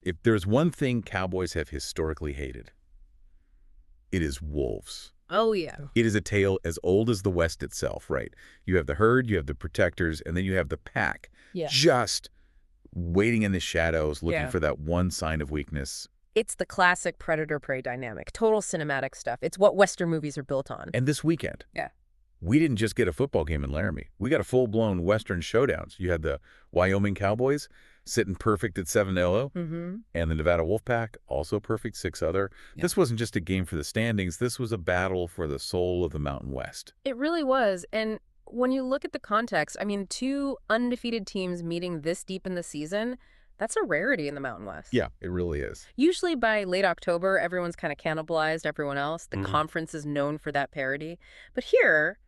If there's one thing Cowboys have historically hated, it is wolves. Oh, yeah. It is a tale as old as the West itself, right? You have the herd, you have the protectors, and then you have the pack. Yeah. Just waiting in the shadows, looking Yeah. for that one sign of weakness. It's the classic predator-prey dynamic, total cinematic stuff. It's what Western movies are built on. And this weekend, Yeah. we didn't just get a football game in Laramie. We got a full-blown Western showdown. You had the Wyoming Cowboys sitting perfect at 7-0, and the Nevada Wolfpack also perfect 6-0. Yeah. This wasn't just a game for the standings. This was a battle for the soul of the Mountain West. It really was. And when you look at the context, I mean, two undefeated teams meeting this deep in the season, that's a rarity in the Mountain West. Yeah, it really is. Usually by late October, everyone's kind of cannibalized everyone else. The conference is known for that parity. But here,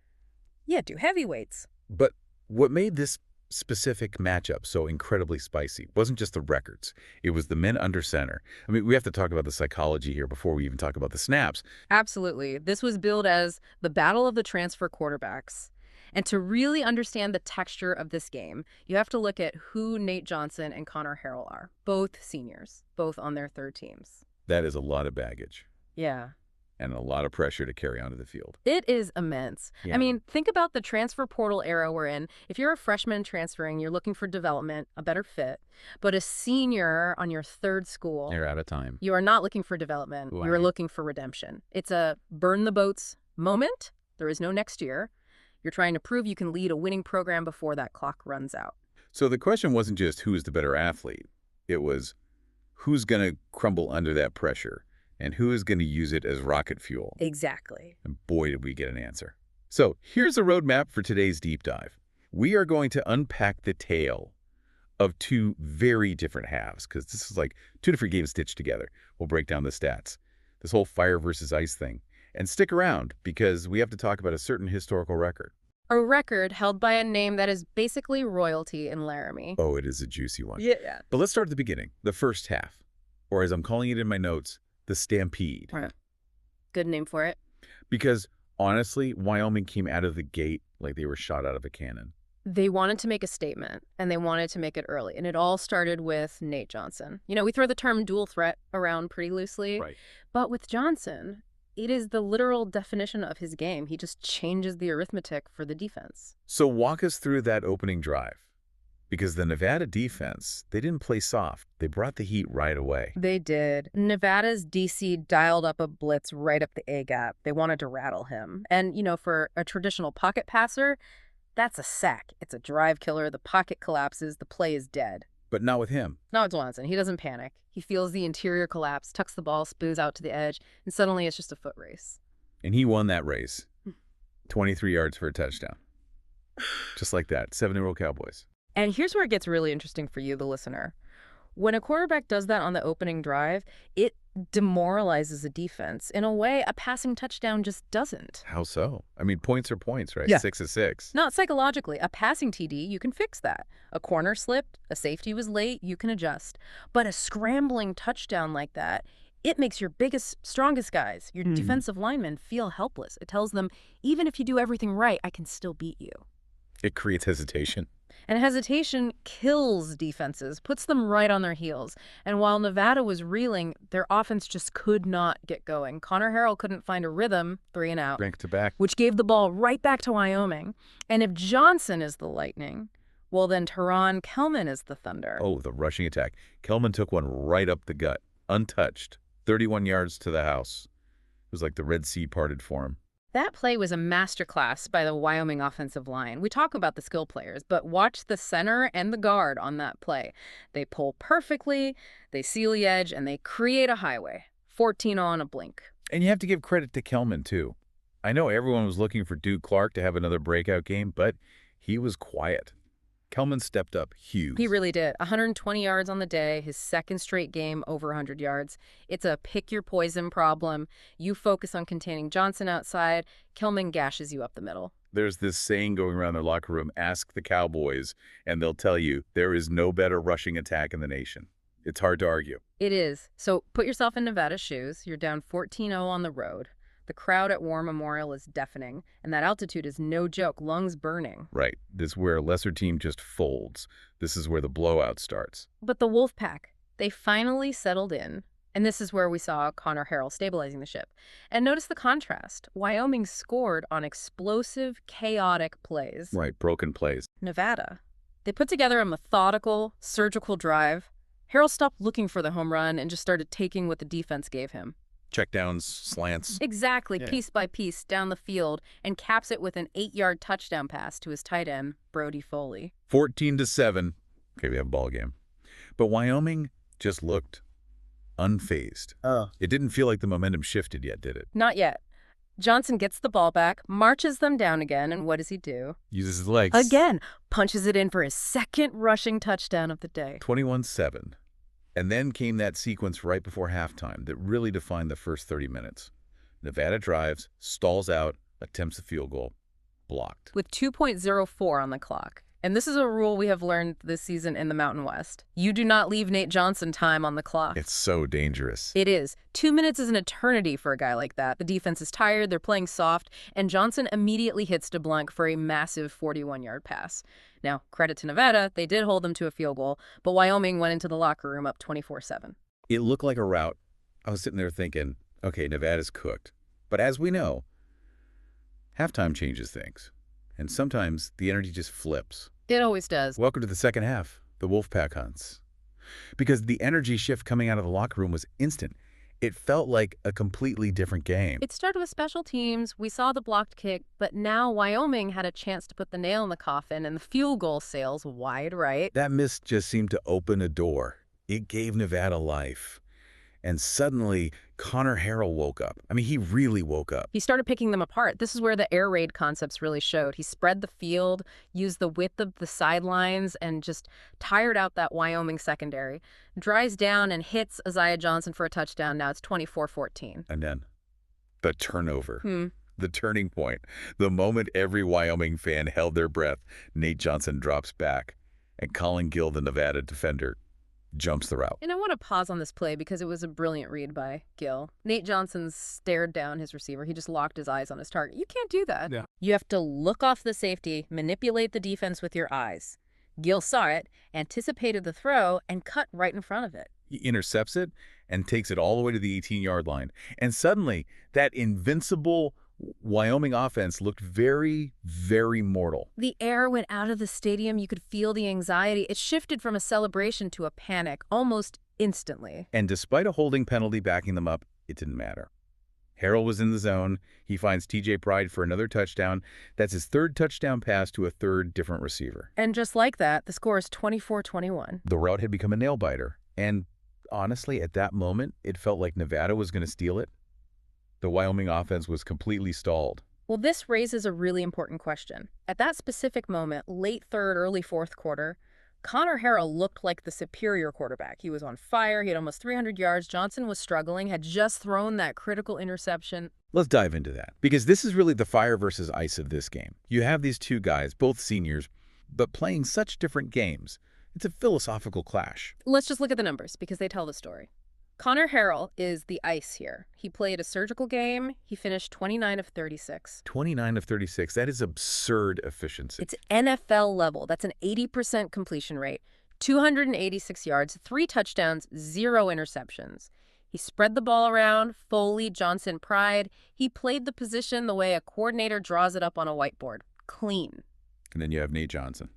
yeah, two heavyweights. But what made this specific matchup so incredibly spicy wasn't just the records. It was the men under center. I mean, we have to talk about the psychology here before we even talk about the snaps. Absolutely. This was billed as the battle of the transfer quarterbacks. And to really understand the texture of this game, you have to look at who Nate Johnson and Connor Harrell are. Both seniors, both on their third teams. That is a lot of baggage. Yeah. And a lot of pressure to carry onto the field. It is immense. Yeah. I mean, think about the transfer portal era we're in. If you're a freshman transferring, you're looking for development, a better fit. But a senior on your third school, They're out of time. you are not looking for development. Right. You're looking for redemption. It's a burn the boats moment. There is no next year. You're trying to prove you can lead a winning program before that clock runs out. So the question wasn't just who's the better athlete. It was who's going to crumble under that pressure and who is going to use it as rocket fuel. Exactly. And boy, did we get an answer. So here's a roadmap for today's deep dive. We are going to unpack the tale of two very different halves, because this is like two different games stitched together. We'll break down the stats, this whole fire versus ice thing. And stick around, because we have to talk about a certain historical record. A record held by a name that is basically royalty in Laramie. Oh, it is a juicy one. Yeah. But let's start at the beginning, the first half, or as I'm calling it in my notes, the Stampede. Right. Good name for it. Because honestly, Wyoming came out of the gate like they were shot out of a cannon. They wanted to make a statement, and they wanted to make it early. And it all started with Nate Johnson. You know, we throw the term dual threat around pretty loosely. Right. But with Johnson, it is the literal definition of his game. He just changes the arithmetic for the defense. So walk us through that opening drive. Because the Nevada defense, they didn't play soft. They brought the heat right away. They did. Nevada's DC dialed up a blitz right up the A-gap. They wanted to rattle him. And, you know, for a traditional pocket passer, that's a sack. It's a drive killer. The pocket collapses. The play is dead. But not with him. Not with Johnson. He doesn't panic. He feels the interior collapse, tucks the ball, spoons out to the edge, and suddenly it's just a foot race. And he won that race. 23 yards for a touchdown. Just like that. 7-year-old Cowboys. And here's where it gets really interesting for you, the listener. When a quarterback does that on the opening drive, it demoralizes a defense. In a way, a passing touchdown just doesn't. How so? I mean, points are points, right? Yeah. 6 is 6. Not psychologically. A passing TD, you can fix that. A corner slipped, a safety was late, you can adjust. But a scrambling touchdown like that, it makes your biggest, strongest guys, your defensive linemen, feel helpless. It tells them, even if you do everything right, I can still beat you. It creates hesitation. And hesitation kills defenses, puts them right on their heels. And while Nevada was reeling, their offense just could not get going. Connor Harrell couldn't find a rhythm, 3 and out, Rank to back. which gave the ball right back to Wyoming. And if Johnson is the lightning, well, then Teron Kelman is the thunder. Oh, the rushing attack. Kelman took one right up the gut, untouched, 31 yards to the house. It was like the Red Sea parted for him. That play was a masterclass by the Wyoming offensive line. We talk about the skill players, but watch the center and the guard on that play. They pull perfectly, they seal the edge, and they create a highway. 14 on a blink. And you have to give credit to Kelman, too. I know everyone was looking for Duke Clark to have another breakout game, but he was quiet. Kelman stepped up huge. He really did. 120 yards on the day, his second straight game over 100 yards. It's a pick your poison problem. You focus on containing Johnson outside. Kelman gashes you up the middle. There's this saying going around their locker room, ask the Cowboys, and they'll tell you there is no better rushing attack in the nation. It's hard to argue. It is. So put yourself in Nevada's shoes. You're down 14-0 on the road. The crowd at War Memorial is deafening, and that altitude is no joke, lungs burning. Right. This is where a lesser team just folds. This is where the blowout starts. But the Wolfpack, They finally settled in, and this is where we saw Connor Harrell stabilizing the ship. And notice the contrast. Wyoming scored on explosive, chaotic plays. Right, broken plays. Nevada, they put together a methodical, surgical drive. Harrell stopped looking for the home run and just started taking what the defense gave him. Checkdowns, slants. Exactly, Yeah. piece by piece down the field, and caps it with an 8-yard touchdown pass to his tight end, Brody Foley. 14-7. Okay, we have a ball game. But Wyoming just looked unfazed. It didn't feel like the momentum shifted yet, did it? Not yet. Johnson gets the ball back, marches them down again, and what does he do? Uses his legs. Again, punches it in for his second rushing touchdown of the day. 21-7. And then came that sequence right before halftime that really defined the first 30 minutes. Nevada drives, stalls out, attempts a field goal. Blocked. With 2.04 on the clock. And this is a rule we have learned this season in the Mountain West. You do not leave Nate Johnson time on the clock. It's so dangerous. It is. 2 minutes is an eternity for a guy like that. The defense is tired, they're playing soft, and Johnson immediately hits DeBlanc for a massive 41-yard pass. Now, credit to Nevada, they did hold them to a field goal, but Wyoming went into the locker room up 24-7. It looked like a rout. I was sitting there thinking, okay, Nevada's cooked. But as we know, halftime changes things. And sometimes the energy just flips. It always does. Welcome to the second half, the wolfpack hunts. Because the energy shift coming out of the locker room was instant. It felt like a completely different game. It started with special teams. We saw the blocked kick, but now Wyoming had a chance to put the nail in the coffin, and the field goal sails wide right. That miss just seemed to open a door. It gave Nevada life. And suddenly, Connor Harrell woke up. I mean, he really woke up. He started picking them apart. This is where the air raid concepts really showed. He spread the field, used the width of the sidelines, and just tired out that Wyoming secondary. Dries down and hits Isaiah Johnson for a touchdown. Now it's 24-14. And then the turnover. The turning point. The moment every Wyoming fan held their breath, Nate Johnson drops back. And Colin Gill, the Nevada defender, jumps the route. And I want to pause on this play because it was a brilliant read by Gill. Nate Johnson stared down his receiver. He just locked his eyes on his target. You can't do that. Yeah. You have to look off the safety, manipulate the defense with your eyes. Gill saw it, anticipated the throw, and cut right in front of it. He intercepts it and takes it all the way to the 18-yard line. And suddenly, that invincible Wyoming offense looked very, very mortal. The air went out of the stadium. You could feel the anxiety. It shifted from a celebration to a panic almost instantly. And despite a holding penalty backing them up, it didn't matter. Harrell was in the zone. He finds TJ Pride for another touchdown. That's his third touchdown pass to a third different receiver. And just like that, the score is 24-21. The route had become a nail-biter. And honestly, at that moment, it felt like Nevada was going to steal it. The Wyoming offense was completely stalled. Well, this raises a really important question. At that specific moment, late third, early fourth quarter, Connor Harrell looked like the superior quarterback. He was on fire. He had almost 300 yards. Johnson was struggling, had just thrown that critical interception. Let's dive into that, because this is really the fire versus ice of this game. You have these two guys, both seniors, but playing such different games. It's a philosophical clash. Let's just look at the numbers because they tell the story. Connor Harrell is the ice here. He played a surgical game. He finished 29 of 36. 29 of 36. That is absurd efficiency. It's NFL level. That's an 80% completion rate, 286 yards, 3 touchdowns, 0 interceptions. He spread the ball around, Foley, Johnson, Pride. He played the position the way a coordinator draws it up on a whiteboard. Clean. And then you have Nate Johnson,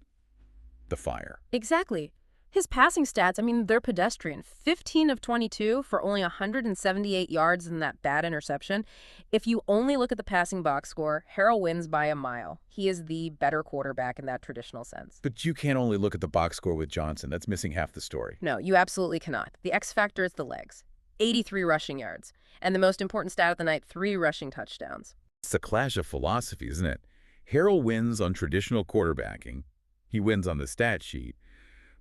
the fire. Exactly. His passing stats, I mean, they're pedestrian. 15 of 22 for only 178 yards and that bad interception. If you only look at the passing box score, Harrell wins by a mile. He is the better quarterback in that traditional sense. But you can't only look at the box score with Johnson. That's missing half the story. No, you absolutely cannot. The X factor is the legs. 83 rushing yards. And the most important stat of the night, 3 rushing touchdowns. It's a clash of philosophy, isn't it? Harrell wins on traditional quarterbacking. He wins on the stat sheet.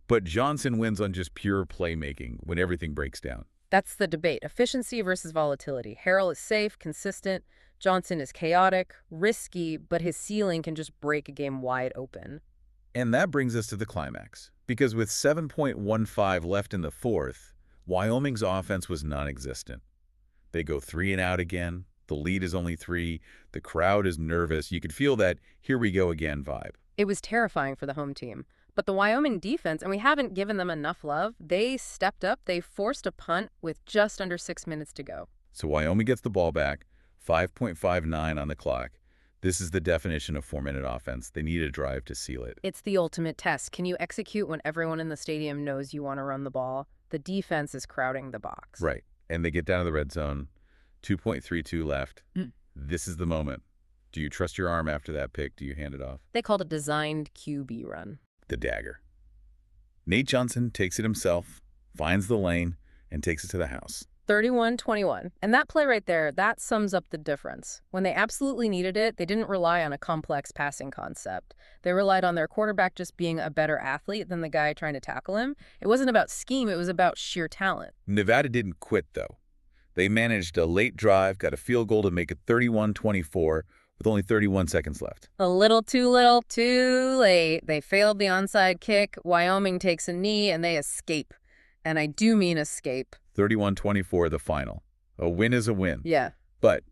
But Johnson wins on just pure playmaking when everything breaks down. That's the debate. Efficiency versus volatility. Harrell is safe, consistent. Johnson is chaotic, risky, but his ceiling can just break a game wide open. And that brings us to the climax. Because with 7.15 left in the fourth, Wyoming's offense was non-existent. They go 3 and out again. The lead is only 3. The crowd is nervous. You could feel that here we go again vibe. It was terrifying for the home team. But the Wyoming defense, and we haven't given them enough love, they stepped up. They forced a punt with just under 6 minutes to go. So Wyoming gets the ball back, 5.59 on the clock. This is the definition of 4-minute offense. They need a drive to seal it. It's the ultimate test. Can you execute when everyone in the stadium knows you want to run the ball? The defense is crowding the box. Right. And they get down to the red zone, 2.32 left. Mm. This is the moment. Do you trust your arm after that pick? Do you hand it off? They called a designed QB run. The dagger. Nate Johnson takes it himself, finds the lane, and takes it to the house. 31-21. And that play right there, that sums up the difference. When they absolutely needed it, they didn't rely on a complex passing concept. They relied on their quarterback just being a better athlete than the guy trying to tackle him. It wasn't about scheme, it was about sheer talent. Nevada didn't quit, though. They managed a late drive, got a field goal to make it 31-24 with only 31 seconds left. A little, too late. They failed the onside kick. Wyoming takes a knee, and they escape. And I do mean escape. 31-24, the final. A win is a win. Yeah. But,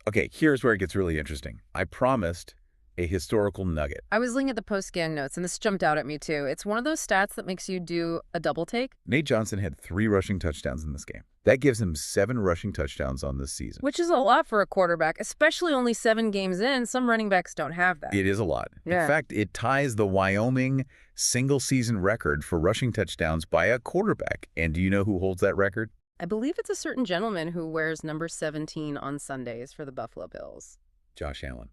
okay, here's where it gets really interesting. I promised a historical nugget. I was looking at the post-game notes, and this jumped out at me, too. It's one of those stats that makes you do a double take. Nate Johnson had 3 rushing touchdowns in this game. That gives him 7 rushing touchdowns on this season. Which is a lot for a quarterback, especially only 7 games in. Some running backs don't have that. It is a lot. Yeah. In fact, it ties the Wyoming single-season record for rushing touchdowns by a quarterback. And do you know who holds that record? I believe it's a certain gentleman who wears number 17 on Sundays for the Buffalo Bills. Josh Allen,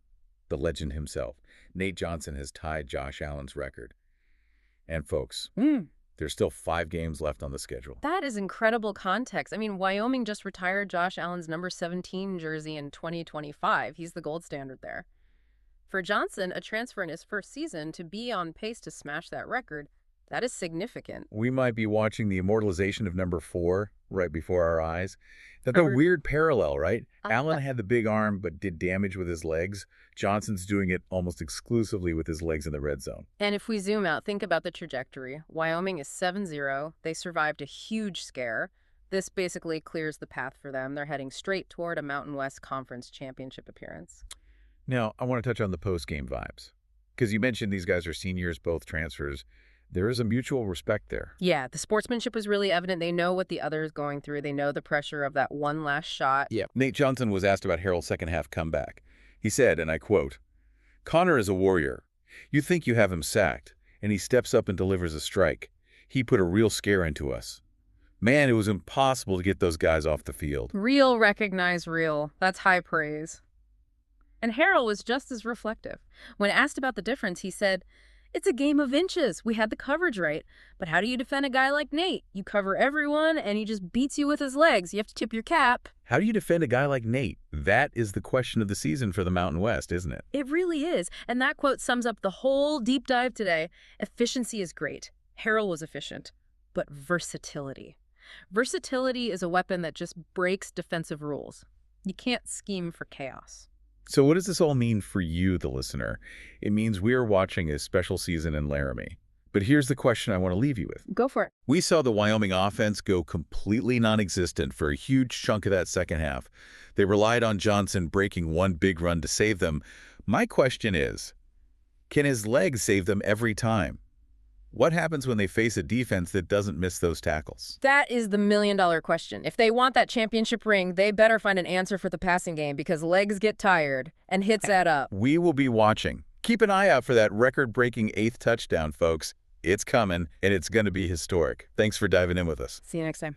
the legend himself. Nate Johnson has tied Josh Allen's record. And folks, there's still 5 games left on the schedule. That is incredible context. I mean, Wyoming just retired Josh Allen's number 17 jersey in 2025. He's the gold standard there. For Johnson, a transfer in his first season, to be on pace to smash that record, that is significant. We might be watching the immortalization of number 4 right before our eyes. That's a weird parallel, right? Allen had the big arm but did damage with his legs. Johnson's doing it almost exclusively with his legs in the red zone. And if we zoom out, think about the trajectory. Wyoming is 7-0. They survived a huge scare. This basically clears the path for them. They're heading straight toward a Mountain West Conference championship appearance. Now, I want to touch on the post-game vibes. Because you mentioned these guys are seniors, both transfers. There is a mutual respect there. Yeah, the sportsmanship was really evident. They know what the other is going through. They know the pressure of that one last shot. Yeah. Nate Johnson was asked about Harrell's second-half comeback. He said, and I quote, "Connor is a warrior. You think you have him sacked, and he steps up and delivers a strike. He put a real scare into us. Man, it was impossible to get those guys off the field." Real, recognize real. That's high praise. And Harrell was just as reflective. When asked about the difference, he said, "It's a game of inches. We had the coverage right. But how do you defend a guy like Nate? You cover everyone, and he just beats you with his legs. You have to tip your cap." How do you defend a guy like Nate? That is the question of the season for the Mountain West, isn't it? It really is. And that quote sums up the whole deep dive today. Efficiency is great. Harrell was efficient. But versatility. Versatility is a weapon that just breaks defensive rules. You can't scheme for chaos. So what does this all mean for you, the listener? It means we are watching a special season in Laramie. But here's the question I want to leave you with. Go for it. We saw the Wyoming offense go completely non-existent for a huge chunk of that second half. They relied on Johnson breaking one big run to save them. My question is, can his legs save them every time? What happens when they face a defense that doesn't miss those tackles? That is the million-dollar question. If they want that championship ring, they better find an answer for the passing game because legs get tired and hits add up. We will be watching. Keep an eye out for that record-breaking 8th touchdown, folks. It's coming, and it's going to be historic. Thanks for diving in with us. See you next time.